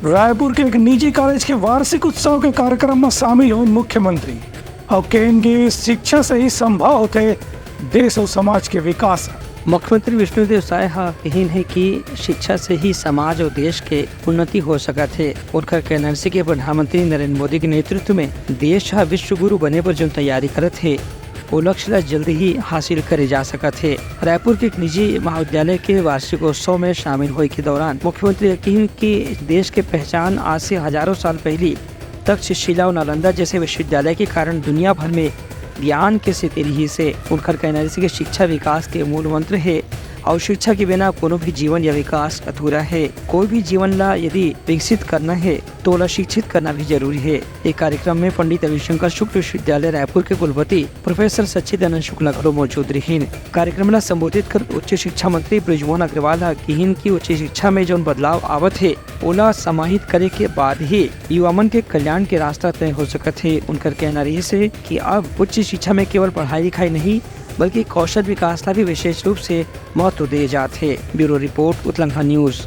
रायपुर के एक निजी कॉलेज के वार्षिक उत्सव के कार्यक्रम में शामिल हुए मुख्यमंत्री और कहेंगे शिक्षा से ही संभव होते देश और समाज के विकास। मुख्यमंत्री विष्णुदेव साय कहन है कि शिक्षा से ही समाज और देश के उन्नति हो सकत है। उनका कहना है कि प्रधानमंत्री नरेंद्र मोदी के नेतृत्व में देश विश्व गुरु बने पर जो तैयारी करत है वो लक्ष्य जल्द ही हासिल करे जा सकत है। रायपुर के एक निजी महाविद्यालय के वार्षिकोत्सव में शामिल होने के दौरान मुख्यमंत्री ने कहा कि देश के पहचान आज से हजारों साल पहले तक्षशिला और नालंदा जैसे विश्वविद्यालय के कारण दुनिया भर में ज्ञान के सितेरी ही से। उनका कहना है कि शिक्षा विकास के मूल मंत्र है और शिक्षा के बिना कोनो भी जीवन या विकास अधूरा है। कोई भी जीवन ला यदि विकसित करना है तो ला शिक्षित करना भी जरूरी है। एक कार्यक्रम में पंडित रविशंकर शुक्ल विश्वविद्यालय रायपुर के कुलपति प्रोफेसर सच्चिदानंद शुक्ला घरो मौजूद रही। कार्यक्रम ला संबोधित कर उच्च शिक्षा मंत्री बृजमोहन अग्रवाल कहन की उच्च शिक्षा में जो बदलाव आवत है ओला समाहित करे के बाद ही युवामन के कल्याण के रास्ता तय हो सकत है। उनका कहना रही है कि अब उच्च शिक्षा में केवल पढ़ाई लिखाई नहीं बल्कि कौशल विकास का भी विशेष रूप से महत्व दिए जाते हैं। ब्यूरो रिपोर्ट उत्तलंघा न्यूज।